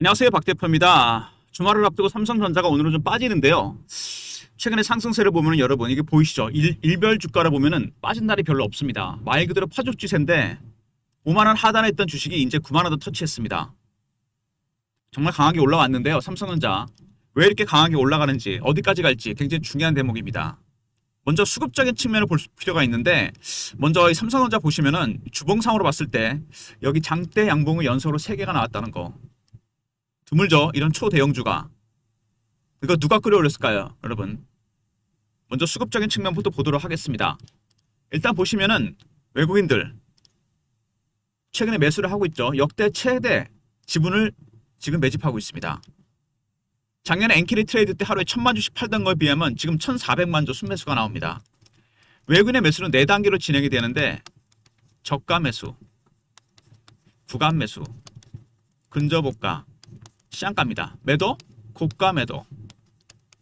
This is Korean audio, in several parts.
안녕하세요, 박 대표입니다. 주말을 앞두고 삼성전자가 오늘은 좀 빠지는데요. 최근에 상승세를 보면 여러분 이게 보이시죠? 일별 주가를 보면은 빠진 날이 별로 없습니다. 말 그대로 파죽지세인데 5만 원 하단에 있던 주식이 이제 9만 원도 터치했습니다. 정말 강하게 올라왔는데요. 삼성전자 왜 이렇게 강하게 올라가는지 어디까지 갈지 굉장히 중요한 대목입니다. 먼저 수급적인 측면을 볼 필요가 있는데 먼저 이 삼성전자 보시면은 주봉상으로 봤을 때 여기 장대 양봉의 연속으로 3개가 나왔다는 거. 드물죠? 이런 초대형주가. 이거 누가 끌어올렸을까요? 여러분. 먼저 수급적인 측면부터 보도록 하겠습니다. 일단 보시면은 외국인들 최근에 매수를 하고 있죠. 역대 최대 지분을 지금 매집하고 있습니다. 작년에 엔캐리 트레이드 때 하루에 1000만 주씩 팔던 거에 비하면 지금 1400만 주 순매수가 나옵니다. 외국인의 매수는 4단계로 진행이 되는데 저가 매수, 구간 매수, 근저고가, 시장가입니다. 매도, 고가 매도,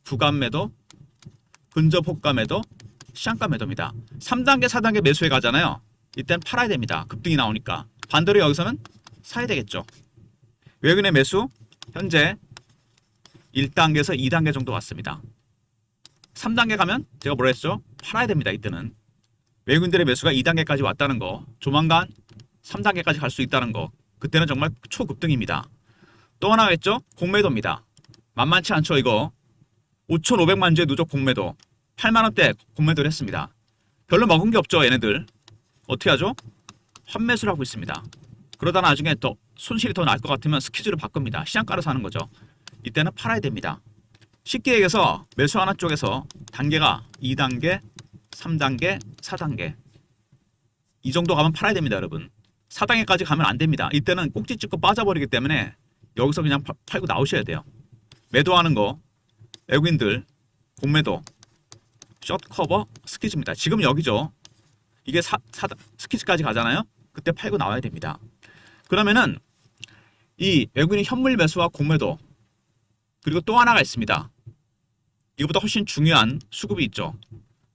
구간 매도, 근접호가 매도, 시장가 매도입니다. 3단계, 4단계 매수해 가잖아요. 이땐 팔아야 됩니다. 급등이 나오니까. 반대로 여기서는 사야 되겠죠. 외국인의 매수, 현재 1단계에서 2단계 정도 왔습니다. 3단계 가면 제가 뭐라 했죠? 팔아야 됩니다. 이때는. 외국인들의 매수가 2단계까지 왔다는 거, 조만간 3단계까지 갈 수 있다는 거, 그때는 정말 초급등입니다. 또 하나가 있죠? 공매도입니다. 만만치 않죠 이거. 5,500만 주의 누적 공매도. 8만원대 공매도를 했습니다. 별로 먹은 게 없죠 얘네들. 어떻게 하죠? 환매수를 하고 있습니다. 그러다 나중에 더 손실이 더 날 것 같으면 스퀴즈를 바꿉니다. 시장가로 사는 거죠. 이때는 팔아야 됩니다. 쉽게 얘기해서 매수하는 쪽에서 단계가 2단계, 3단계, 4단계 이 정도 가면 팔아야 됩니다 여러분. 4단계까지 가면 안 됩니다. 이때는 꼭지 찍고 빠져버리기 때문에 여기서 그냥 팔고 나오셔야 돼요. 매도하는 거 외국인들 공매도 숏커버 스퀴즈입니다. 지금 여기죠. 이게 스퀴즈까지 가잖아요. 그때 팔고 나와야 됩니다. 그러면은 이 외국인의 현물 매수와 공매도 그리고 또 하나가 있습니다. 이거보다 훨씬 중요한 수급이 있죠.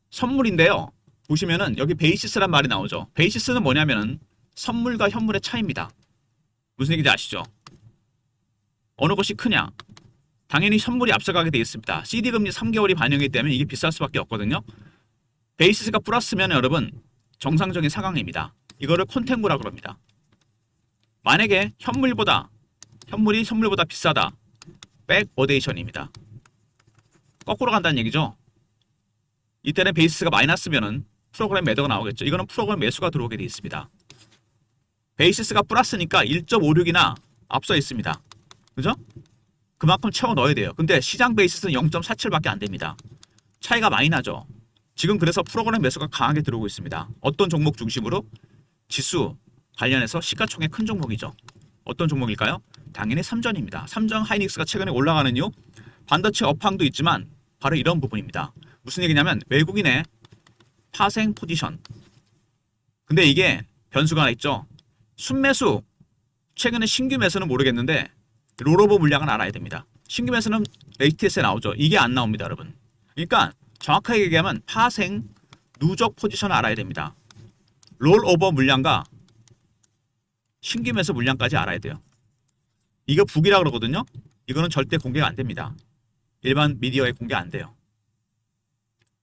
선물인데요. 보시면은 여기 베이시스란 말이 나오죠. 베이시스는 뭐냐면은 선물과 현물의 차이입니다. 무슨 얘기인지 아시죠? 어느 것이 크냐? 당연히 선물이 앞서가게 되어 있습니다. CD금리 3개월이 반영이기 때문에 이게 비쌀 수밖에 없거든요. 베이시스가 플러스면 여러분 정상적인 상황입니다. 이거를 콘탱고라 그럽니다. 만약에 현물이 선물보다 비싸다. 백어데이션입니다. 거꾸로 간다는 얘기죠. 이때는 베이시스가 마이너스면은 프로그램 매도가 나오겠죠. 이거는 프로그램 매수가 들어오게 되어 있습니다. 베이시스가 플러스니까 1.56이나 앞서 있습니다. 그죠? 그만큼 채워 넣어야 돼요. 근데 시장 베이시스는 0.47밖에 안 됩니다. 차이가 많이 나죠. 지금 그래서 프로그램 매수가 강하게 들어오고 있습니다. 어떤 종목 중심으로? 지수 관련해서 시가총액 큰 종목이죠. 어떤 종목일까요? 당연히 삼전입니다. 삼전 하이닉스가 최근에 올라가는 이유 반도체 업황도 있지만 바로 이런 부분입니다. 무슨 얘기냐면 외국인의 파생 포지션. 근데 이게 변수가 하나 있죠. 순매수 최근에 신규 매수는 모르겠는데 롤오버 물량은 알아야 됩니다. 신규 매수는 HTS에 나오죠. 이게 안 나옵니다 여러분. 그러니까 정확하게 얘기하면 파생 누적 포지션을 알아야 됩니다. 롤오버 물량과 신규 매수 물량까지 알아야 돼요. 이거 북이라 그러거든요. 이거는 절대 공개가 안 됩니다. 일반 미디어에 공개 안 돼요.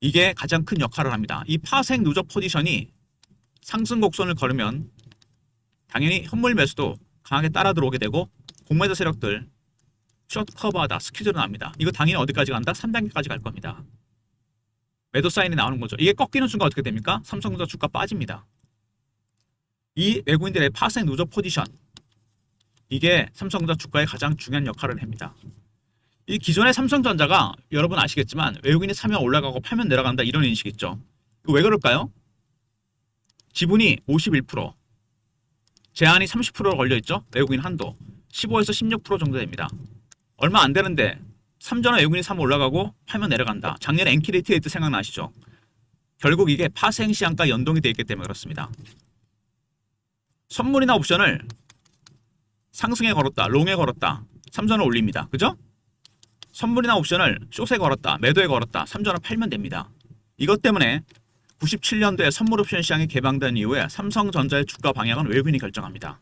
이게 가장 큰 역할을 합니다. 이 파생 누적 포지션이 상승 곡선을 걸으면 당연히 현물 매수도 강하게 따라 들어오게 되고 공매도 세력들 숏 커버하다 스퀴즈로 나옵니다. 이거 당연히 어디까지 간다? 3단계까지 갈 겁니다. 매도 사인이 나오는 거죠. 이게 꺾이는 순간 어떻게 됩니까? 삼성전자 주가 빠집니다. 이 외국인들의 파생 누적 포지션 이게 삼성전자 주가의 가장 중요한 역할을 합니다. 이 기존의 삼성전자가 여러분 아시겠지만 외국인이 사면 올라가고 팔면 내려간다 이런 인식 있죠. 이거 왜 그럴까요? 지분이 51%, 제한이 30%로 걸려있죠. 외국인 한도 15에서 16% 정도 됩니다. 얼마 안 되는데 삼전은 외국인이 사면 올라가고 팔면 내려간다. 작년에 엔캐리 트레이드 생각나시죠? 결국 이게 파생 시장과 연동이 되어 있기 때문에 그렇습니다. 선물이나 옵션을 상승에 걸었다, 롱에 걸었다, 삼전을 올립니다. 그죠? 선물이나 옵션을 숏에 걸었다, 매도에 걸었다, 삼전을 팔면 됩니다. 이것 때문에 97년도에 선물 옵션 시장이 개방된 이후에 삼성전자의 주가 방향은 외국인이 결정합니다.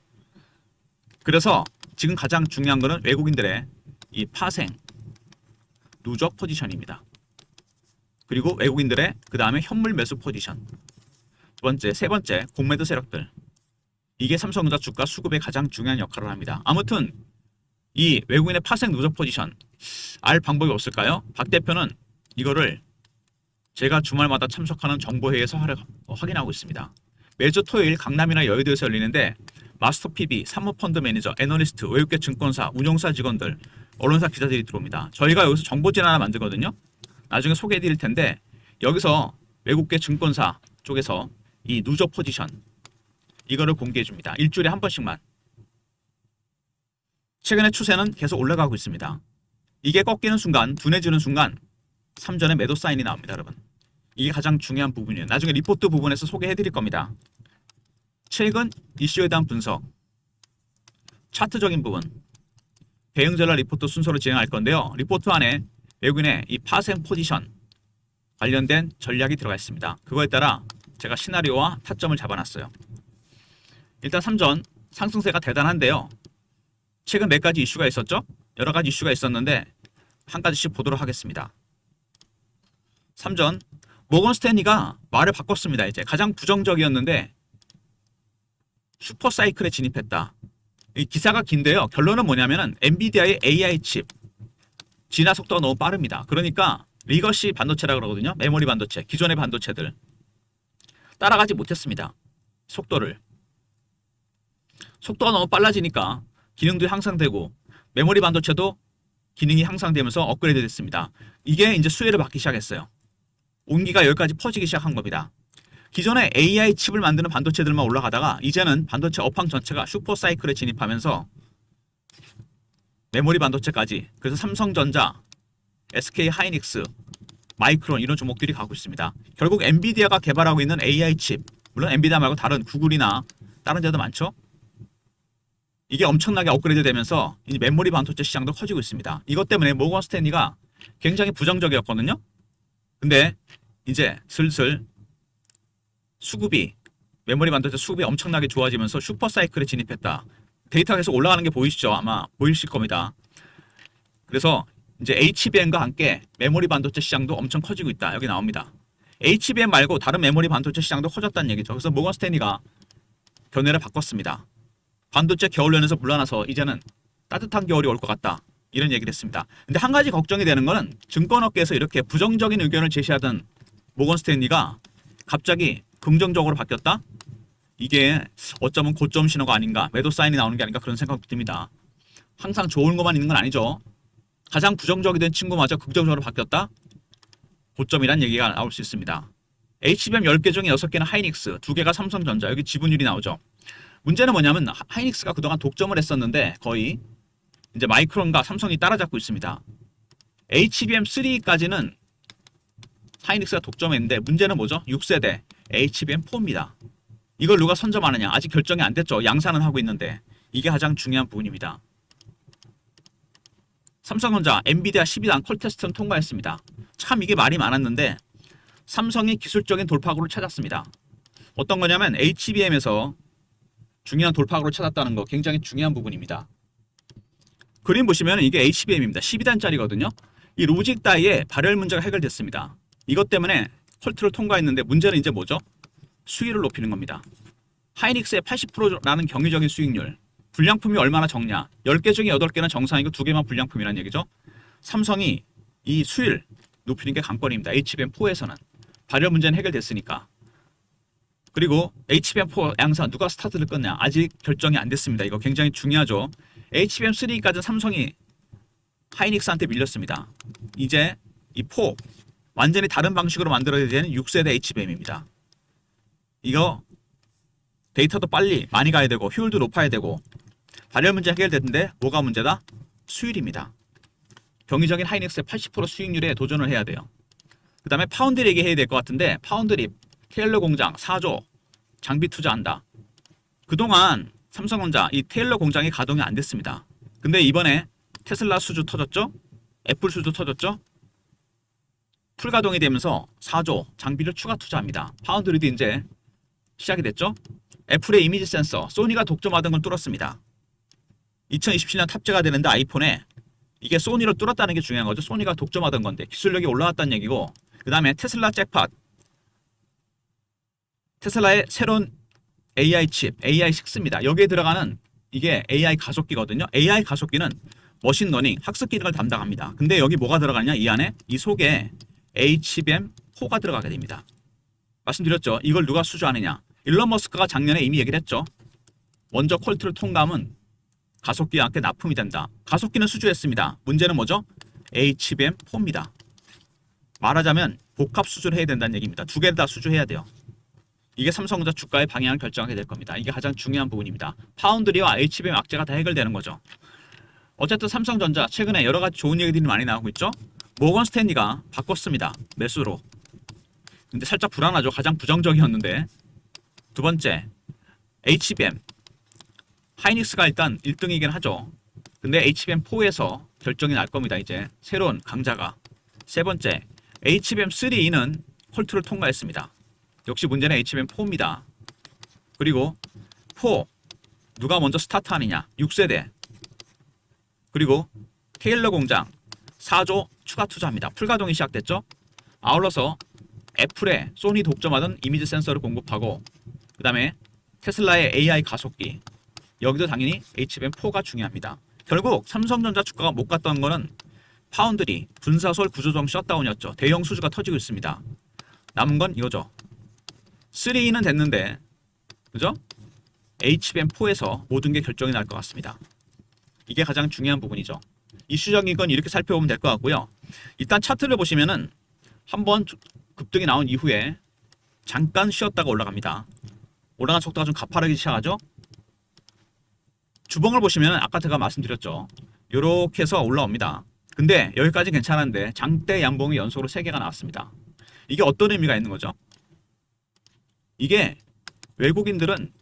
그래서 지금 가장 중요한 거는 외국인들의 이 파생, 누적 포지션입니다. 그리고 외국인들의 그 다음에 현물 매수 포지션. 두 번째, 세 번째, 공매도 세력들. 이게 삼성전자 주가 수급에 가장 중요한 역할을 합니다. 아무튼 이 외국인의 파생 누적 포지션 알 방법이 없을까요? 박 대표는 이거를 제가 주말마다 참석하는 정보회의에서 확인하고 있습니다. 매주 토요일 강남이나 여의도에서 열리는데 마스터 PB, 사모펀드 매니저, 애널리스트, 외국계 증권사, 운용사 직원들, 언론사 기자들이 들어옵니다. 저희가 여기서 정보진 하나 만들거든요. 나중에 소개해 드릴 텐데 여기서 외국계 증권사 쪽에서 이 누적 포지션 이거를 공개해 줍니다. 일주일에 한 번씩만. 최근의 추세는 계속 올라가고 있습니다. 이게 꺾이는 순간, 둔해지는 순간 3전에 매도 사인이 나옵니다, 여러분. 이게 가장 중요한 부분이에요. 나중에 리포트 부분에서 소개해 드릴 겁니다. 최근 이슈에 대한 분석, 차트적인 부분, 대응 전략 리포트 순서로 진행할 건데요. 리포트 안에 외국인의 이 파생 포지션 관련된 전략이 들어가 있습니다. 그거에 따라 제가 시나리오와 타점을 잡아놨어요. 일단 3전 상승세가 대단한데요. 최근 몇 가지 이슈가 있었죠? 여러 가지 이슈가 있었는데 한 가지씩 보도록 하겠습니다. 3전 모건 스탠리가 말을 바꿨습니다. 이제 가장 부정적이었는데 슈퍼사이클에 진입했다. 이 기사가 긴데요. 결론은 뭐냐면은 엔비디아의 AI 칩 진화 속도가 너무 빠릅니다. 그러니까 리거시 반도체라고 그러거든요. 메모리 반도체, 기존의 반도체들 따라가지 못했습니다. 속도가 너무 빨라지니까 기능도 향상되고 메모리 반도체도 기능이 향상되면서 업그레이드 됐습니다. 이게 이제 수혜를 받기 시작했어요. 온기가 여기까지 퍼지기 시작한 겁니다. 기존에 AI 칩을 만드는 반도체들만 올라가다가 이제는 반도체 업황 전체가 슈퍼사이클에 진입하면서 메모리 반도체까지, 그래서 삼성전자, SK 하이닉스, 마이크론 이런 종목들이 가고 있습니다. 결국 엔비디아가 개발하고 있는 AI 칩, 물론 엔비디아 말고 다른 구글이나 다른 데도 많죠. 이게 엄청나게 업그레이드 되면서 이제 메모리 반도체 시장도 커지고 있습니다. 이것 때문에 모건 스탠리가 굉장히 부정적이었거든요. 근데 이제 슬슬 수급이, 메모리 반도체 수급이 엄청나게 좋아지면서 슈퍼사이클에 진입했다. 데이터가 계속 올라가는 게 보이시죠? 아마 보이실 겁니다. 그래서 이제 HBM과 함께 메모리 반도체 시장도 엄청 커지고 있다. 여기 나옵니다. HBM 말고 다른 메모리 반도체 시장도 커졌다는 얘기죠. 그래서 모건 스탠리가 견해를 바꿨습니다. 반도체 겨울연에서 물러나서 이제는 따뜻한 겨울이 올 것 같다. 이런 얘기를 했습니다. 근데 한 가지 걱정이 되는 거는 증권업계에서 이렇게 부정적인 의견을 제시하던 모건 스탠리가 갑자기 긍정적으로 바뀌었다? 이게 어쩌면 고점 신호가 아닌가, 매도 사인이 나오는 게 아닌가 그런 생각도 듭니다. 항상 좋은 것만 있는 건 아니죠. 가장 부정적이 된 친구마저 긍정적으로 바뀌었다? 고점이란 얘기가 나올 수 있습니다. HBM 10개 중에 6개는 하이닉스, 2개가 삼성전자, 여기 지분율이 나오죠. 문제는 뭐냐면 하이닉스가 그동안 독점을 했었는데 거의 이제 마이크론과 삼성이 따라잡고 있습니다. HBM3까지는 하이닉스가 독점했는데 문제는 뭐죠? 6세대 HBM4입니다. 이걸 누가 선점하느냐? 아직 결정이 안 됐죠. 양산은 하고 있는데 이게 가장 중요한 부분입니다. 삼성전자 엔비디아 12단 콜 테스트는 통과했습니다. 참 이게 말이 많았는데 삼성이 기술적인 돌파구를 찾았습니다. 어떤 거냐면 HBM에서 중요한 돌파구를 찾았다는 거 굉장히 중요한 부분입니다. 그림 보시면 이게 HBM입니다. 12단짜리거든요. 이 로직 다이의 발열 문제가 해결됐습니다. 이것 때문에 컬트를 통과했는데 문제는 이제 뭐죠? 수익을 높이는 겁니다. 하이닉스의 80%라는 경이적인 수익률, 불량품이 얼마나 적냐? 10개 중에 8개는 정상이고 2개만 불량품이라는 얘기죠. 삼성이 이 수익을 높이는 게 관건입니다. HBM4에서는 발열 문제는 해결됐으니까. 그리고 HBM4 양산 누가 스타트를 끊냐? 아직 결정이 안 됐습니다. 이거 굉장히 중요하죠. HBM3까지는 삼성이 하이닉스한테 밀렸습니다. 이제 이 4 완전히 다른 방식으로 만들어야 되는 6세대 HBM입니다. 이거 데이터도 빨리 많이 가야 되고 효율도 높아야 되고 발열 문제 해결됐는데 뭐가 문제다? 수율입니다. 경이적인 하이닉스의 80% 수익률에 도전을 해야 돼요. 그 다음에 파운드리 얘기해야 될 것 같은데 파운드리 테일러 공장 4조 장비 투자한다. 그동안 삼성전자 이 테일러 공장이 가동이 안 됐습니다. 근데 이번에 테슬라 수주 터졌죠? 애플 수주 터졌죠? 풀가동이 되면서 4조 장비를 추가 투자합니다. 파운드리도 이제 시작이 됐죠? 애플의 이미지 센서, 소니가 독점하던 걸 뚫었습니다. 2027년 탑재가 되는데 아이폰에 이게 소니를 뚫었다는 게 중요한 거죠. 소니가 독점하던 건데 기술력이 올라왔다는 얘기고, 그 다음에 테슬라 잭팟, 테슬라의 새로운 AI 칩, AI6입니다. 여기에 들어가는 이게 AI 가속기거든요. AI 가속기는 머신러닝, 학습 기능을 담당합니다. 근데 여기 뭐가 들어가냐? 이 안에 이 속에 HBM4가 들어가게 됩니다. 말씀드렸죠. 이걸 누가 수주하느냐? 일론 머스크가 작년에 이미 얘기를 했죠. 먼저 퀄트를 통과하면 가속기와 함께 납품이 된다. 가속기는 수주했습니다. 문제는 뭐죠? HBM4입니다. 말하자면 복합 수주를 해야 된다는 얘기입니다. 두 개를 다 수주해야 돼요. 이게 삼성전자 주가의 방향을 결정하게 될 겁니다. 이게 가장 중요한 부분입니다. 파운드리와 HBM 악재가 다 해결되는 거죠. 어쨌든 삼성전자 최근에 여러 가지 좋은 얘기들이 많이 나오고 있죠. 모건 스탠리가 바꿨습니다. 매수로. 근데 살짝 불안하죠. 가장 부정적이었는데. 두 번째, HBM. 하이닉스가 일단 1등이긴 하죠. 근데 HBM4에서 결정이 날 겁니다. 이제 새로운 강자가. 세 번째, HBM3는 퀄트를 통과했습니다. 역시 문제는 HBM4입니다. 그리고 4 누가 먼저 스타트하느냐? 6세대. 그리고 테일러 공장 4조 추가 투자합니다. 풀가동이 시작됐죠. 아울러서 애플에 소니 독점하던 이미지 센서를 공급하고, 그 다음에 테슬라의 AI 가속기, 여기도 당연히 HBM4가 중요합니다. 결국 삼성전자 주가가 못 갔던 거는 파운드리, 분사솔 구조정 셧다운이었죠. 대형 수주가 터지고 있습니다. 남은 건 이거죠. 3는 됐는데, 그죠? HBM4에서 모든 게 결정이 날 것 같습니다. 이게 가장 중요한 부분이죠. 이슈적인 건 이렇게 살펴보면 될 것 같고요. 일단 차트를 보시면은 한번 급등이 나온 이후에 잠깐 쉬었다가 올라갑니다. 올라간 속도가 좀 가파르게 시작하죠. 주봉을 보시면 아까 제가 말씀드렸죠. 이렇게 해서 올라옵니다. 근데 여기까지 괜찮은데 장대 양봉이 연속으로 3개가 나왔습니다. 이게 어떤 의미가 있는 거죠? 이게 외국인들은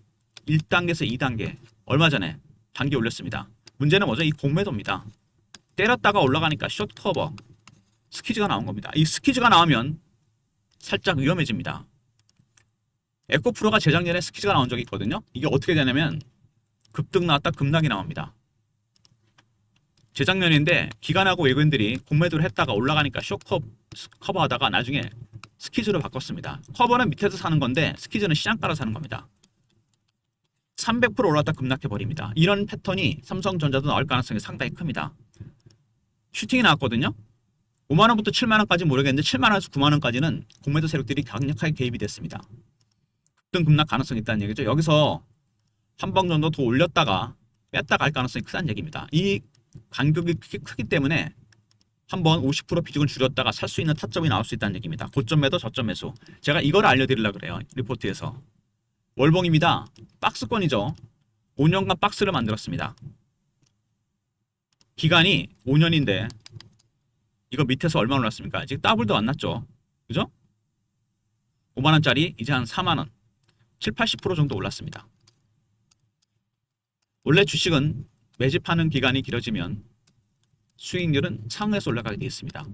1단계에서 2단계 얼마 전에 단계 올렸습니다. 문제는 뭐죠? 이 공매도입니다. 때렸다가 올라가니까 숏 커버 스퀴즈가 나온 겁니다. 이 스퀴즈가 나오면 살짝 위험해집니다. 에코프로가 재작년에 스퀴즈가 나온 적이 있거든요. 이게 어떻게 되냐면 급등 나왔다 급락이 나옵니다. 재작년인데 기관하고 외국인들이 공매도를 했다가 올라가니까 숏 커버하다가 나중에 스퀴즈로 바꿨습니다. 커버는 밑에서 사는 건데 스퀴즈는 시장가로 사는 겁니다. 300% 올랐다 급락해버립니다. 이런 패턴이 삼성전자도 나올 가능성이 상당히 큽니다. 슈팅이 나왔거든요. 5만원부터 7만원까지 모르겠는데 7만원에서 9만원까지는 공매도 세력들이 강력하게 개입이 됐습니다. 급등 급락 가능성이 있다는 얘기죠. 여기서 한 번 정도 더 올렸다가 뺐다가 할 가능성이 크다는 얘기입니다. 이 간격이 크기 때문에 한번 50% 비중을 줄였다가 살 수 있는 타점이 나올 수 있다는 얘기입니다. 고점 매도 저점 매수. 제가 이걸 알려드리려고 그래요. 리포트에서. 월봉입니다. 박스권이죠. 5년간 박스를 만들었습니다. 기간이 5년인데 이거 밑에서 얼마 올랐습니까? 아직 더블도 안 났죠. 그죠? 5만원짜리 이제 한 4만원 70-80% 정도 올랐습니다. 원래 주식은 매집하는 기간이 길어지면 수익률은 상에서 올라가게 되어 있습니다.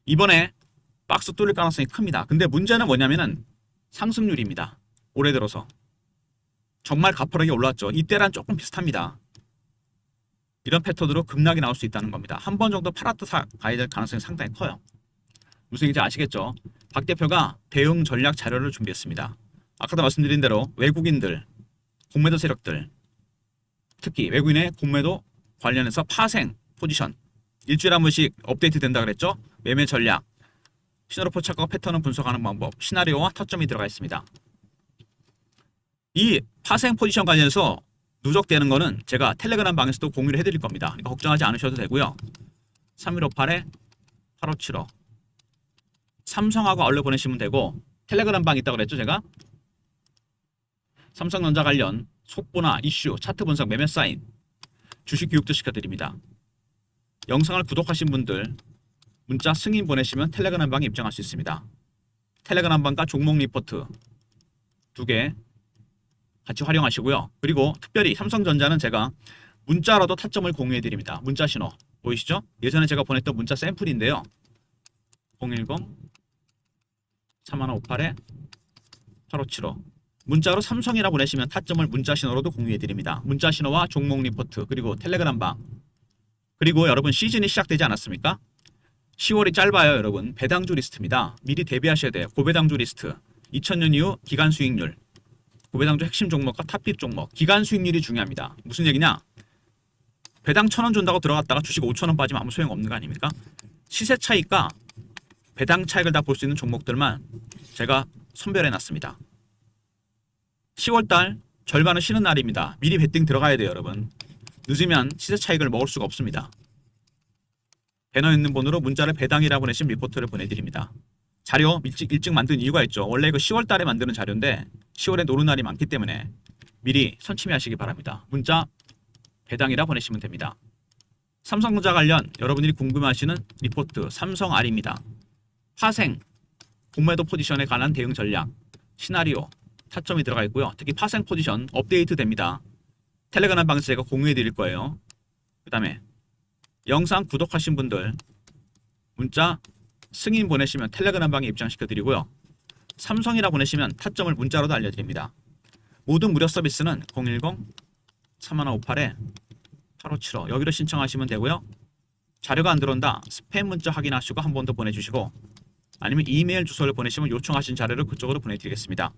이번에 박스 뚫릴 가능성이 큽니다. 근데 문제는 뭐냐면은 상승률입니다. 올해 들어서 정말 가파르게 올랐죠. 이때랑 조금 비슷합니다. 이런 패턴으로 급락이 나올 수 있다는 겁니다. 한 번 정도 팔았다 가야 될 가능성이 상당히 커요. 무슨 얘기인지 아시겠죠? 박 대표가 대응 전략 자료를 준비했습니다. 아까도 말씀드린 대로 외국인들, 공매도 세력들, 특히 외국인의 공매도 관련해서 파생 포지션 일주일에 한 번씩 업데이트 된다 그랬죠? 매매 전략, 신호로 포착과 패턴을 분석하는 방법, 시나리오와 타점이 들어가 있습니다. 이 파생 포지션 관련해서 누적되는 거는 제가 텔레그램 방에서도 공유를 해드릴 겁니다. 그러니까 걱정하지 않으셔도 되고요. 3158-8575 삼성하고 얼려 보내시면 되고, 텔레그램 방 있다고 그랬죠 제가? 삼성전자 관련 속보나 이슈, 차트 분석, 매매 사인, 주식 교육도 시켜드립니다. 영상을 구독하신 분들 문자 승인 보내시면 텔레그램 방에 입장할 수 있습니다. 텔레그램 방과 종목 리포트 2개 같이 활용하시고요. 그리고 특별히 삼성전자는 제가 문자로도 타점을 공유해드립니다. 문자 신호 보이시죠? 예전에 제가 보냈던 문자 샘플인데요. 010-3158-8575 문자로 삼성이라 보내시면 타점을 문자 신호로도 공유해 드립니다. 문자 신호와 종목 리포트 그리고 텔레그램 방 그리고 여러분 시즌이 시작되지 않았습니까? 10월이 짧아요 여러분. 배당주 리스트입니다. 미리 대비하셔야 돼요. 고배당주 리스트 2000년 이후 기간 수익률 고배당주 핵심 종목과 탑픽 종목 기간 수익률이 중요합니다. 무슨 얘기냐? 배당 1000원 준다고 들어갔다가 주식 5000원 빠지면 아무 소용없는 거 아닙니까? 시세 차익과 배당 차익을 다 볼 수 있는 종목들만 제가 선별해 놨습니다. 10월달 절반은 쉬는 날입니다. 미리 베팅 들어가야 돼요 여러분. 늦으면 시세 차익을 먹을 수가 없습니다. 배너 있는 번호로 문자를 배당이라고 보내신 리포트를 보내드립니다. 자료 일찍 만든 이유가 있죠. 원래 이거 10월달에 만드는 자료인데 10월에 노는 날이 많기 때문에 미리 선침해하시기 바랍니다. 문자 배당이라 보내시면 됩니다. 삼성전자 관련 여러분들이 궁금해하시는 리포트 삼성R입니다. 파생, 공매도 포지션에 관한 대응 전략, 시나리오, 타점이 들어가 있고요. 특히 파생 포지션 업데이트 됩니다. 텔레그램 방에서 제가 공유해 드릴 거예요. 그 다음에 영상 구독하신 분들 문자 승인 보내시면 텔레그램 방에 입장시켜 드리고요. 삼성이라 보내시면 타점을 문자로도 알려드립니다. 모든 무료 서비스는 010-3158-8575 여기로 신청하시면 되고요. 자료가 안 들어온다. 스팸 문자 확인하시고 한 번 더 보내주시고 아니면 이메일 주소를 보내시면 요청하신 자료를 그쪽으로 보내드리겠습니다.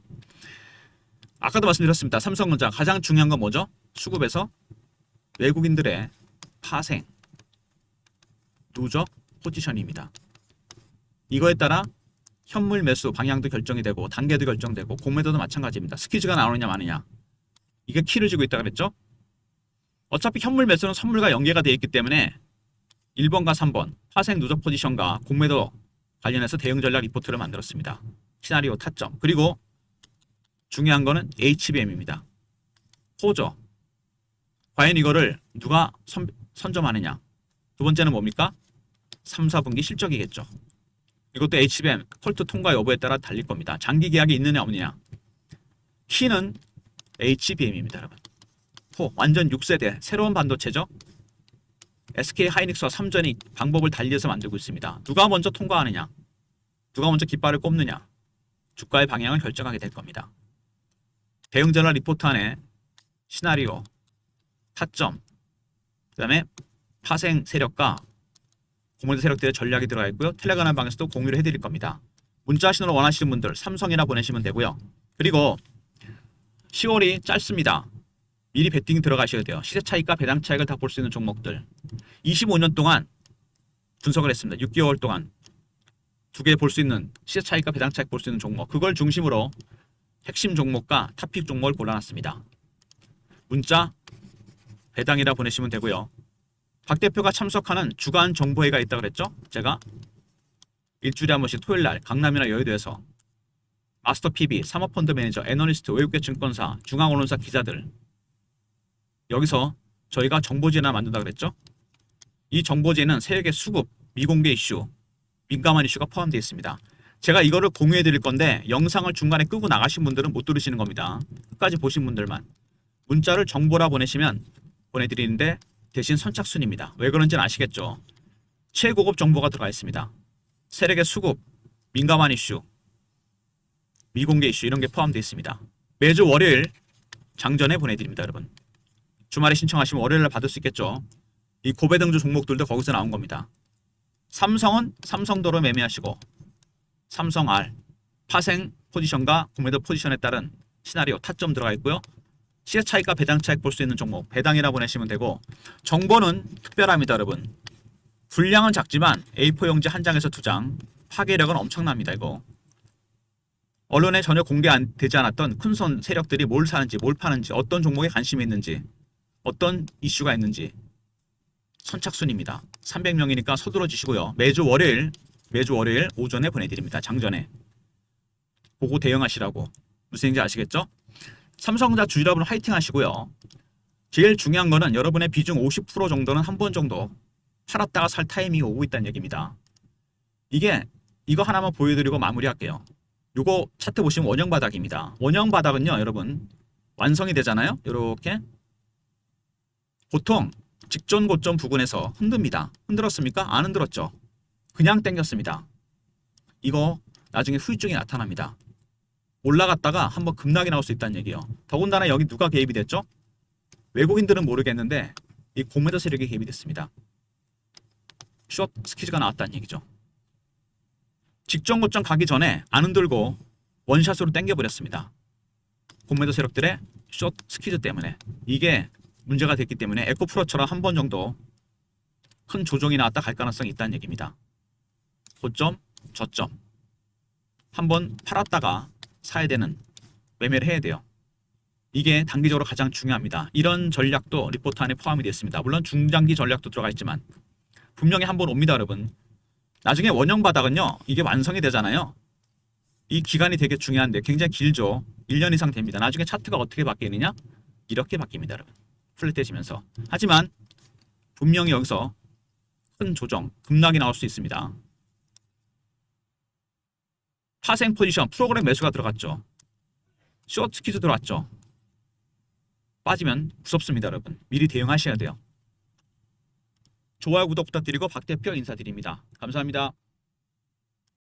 아까도 말씀드렸습니다. 삼성전자 가장 중요한 건 뭐죠? 수급에서 외국인들의 파생, 누적 포지션입니다. 이거에 따라 현물 매수 방향도 결정이 되고 단계도 결정되고 공매도도 마찬가지입니다. 스퀴즈가 나오느냐 마느냐 이게 키를 쥐고 있다 그랬죠? 어차피 현물 매수는 선물과 연계가 되어 있기 때문에 1번과 3번 파생 누적 포지션과 공매도 관련해서 대응 전략 리포트를 만들었습니다. 시나리오 타점 그리고 중요한 거는 HBM입니다. 호저 과연 이거를 누가 선점하느냐 두 번째는 뭡니까? 3, 4분기 실적이겠죠. 이것도 HBM 콜트 통과 여부에 따라 달릴 겁니다. 장기 계약이 있느냐 없느냐 키는 HBM입니다. 여러분 호 완전 6세대 새로운 반도체죠. SK 하이닉스와 삼전이 방법을 달리해서 만들고 있습니다. 누가 먼저 통과하느냐 누가 먼저 깃발을 꼽느냐 주가의 방향을 결정하게 될 겁니다. 대응 전략 리포트 안에 시나리오, 타점, 그 다음에 파생 세력과 공매도 세력들의 전략이 들어가 있고요. 텔레그램 방에서도 공유를 해드릴 겁니다. 문자 신호를 원하시는 분들 삼성이라 보내시면 되고요. 그리고 10월이 짧습니다. 미리 베팅 들어가셔야 돼요. 시세 차익과 배당 차익을 다 볼 수 있는 종목들 25년 동안 분석을 했습니다. 6개월 동안 두 개 볼 수 있는 시세 차익과 배당 차익 볼 수 있는 종목 그걸 중심으로 핵심 종목과 탑픽 종목을 골라놨습니다. 문자 배당이라 보내시면 되고요. 박 대표가 참석하는 주간 정보회가 있다고 그랬죠? 제가 일주일에 한 번씩 토요일날 강남이나 여의도에서 마스터 PB, 사모펀드 매니저, 애널리스트, 외국계 증권사, 중앙언론사 기자들 여기서 저희가 정보지나 만든다 그랬죠? 이 정보지에는 세력의 수급, 미공개 이슈, 민감한 이슈가 포함되어 있습니다. 제가 이거를 공유해 드릴 건데 영상을 중간에 끄고 나가신 분들은 못 들으시는 겁니다. 끝까지 보신 분들만 문자를 정보라 보내시면 보내드리는데 대신 선착순입니다. 왜 그런지는 아시겠죠? 최고급 정보가 들어가 있습니다. 세력의 수급, 민감한 이슈, 미공개 이슈 이런 게 포함되어 있습니다. 매주 월요일 장전에 보내드립니다. 여러분 주말에 신청하시면 월요일날 받을 수 있겠죠? 이 고배등주 종목들도 거기서 나온 겁니다. 삼성은 삼성도로 매매하시고 삼성R 파생 포지션과 공매도 포지션에 따른 시나리오 타점 들어가 있고요. 시세 차익과 배당 차익 볼 수 있는 종목 배당이라 보내시면 되고 정보는 특별합니다. 여러분 분량은 작지만 A4 용지 한 장에서 두 장 파괴력은 엄청납니다. 이거 언론에 전혀 공개 되지 않았던 큰손 세력들이 뭘 사는지 뭘 파는지 어떤 종목에 관심이 있는지 어떤 이슈가 있는지 선착순입니다. 300명이니까 서둘러 주시고요. 매주 월요일 오전에 보내드립니다. 장전에 보고 대응하시라고. 무슨 얘기인지 아시겠죠? 삼성전자 주주여러분 화이팅 하시고요. 제일 중요한 거는 여러분의 비중 50% 정도는 한 번 정도 팔았다가 살 타이밍이 오고 있다는 얘기입니다. 이거 하나만 보여드리고 마무리할게요. 요거 차트 보시면 원형 바닥입니다. 원형 바닥은요 여러분 완성이 되잖아요. 이렇게 보통 직전 고점 부근에서 흔듭니다. 흔들었습니까? 안 흔들었죠. 그냥 땡겼습니다. 이거 나중에 후유증이 나타납니다. 올라갔다가 한번 급락이 나올 수 있다는 얘기예요. 더군다나 여기 누가 개입이 됐죠? 외국인들은 모르겠는데 이 공매도 세력이 개입이 됐습니다. 숏 스퀴즈가 나왔다는 얘기죠. 직전 고점 가기 전에 안 흔들고 원샷으로 당겨버렸습니다. 공매도 세력들의 숏 스퀴즈 때문에 이게 문제가 됐기 때문에 에코프로처럼 한 번 정도 큰 조정이 나왔다 갈 가능성이 있다는 얘기입니다. 고점, 저점 한번 팔았다가 사야 되는 매매를 해야 돼요. 이게 단기적으로 가장 중요합니다. 이런 전략도 리포트 안에 포함이 되어 있습니다. 물론 중장기 전략도 들어가 있지만 분명히 한번 옵니다, 여러분. 나중에 원형 바닥은요, 이게 완성이 되잖아요. 이 기간이 되게 중요한데 굉장히 길죠. 1년 이상 됩니다. 나중에 차트가 어떻게 바뀌느냐? 이렇게 바뀝니다, 여러분. 플랫해지면서. 하지만 분명히 여기서 큰 조정, 급락이 나올 수 있습니다. 파생 포지션, 프로그램 매수가 들어갔죠. 숏 스퀴즈 들어왔죠. 빠지면 무섭습니다, 여러분. 미리 대응하셔야 돼요. 좋아요, 구독 부탁드리고 박 대표 인사드립니다. 감사합니다.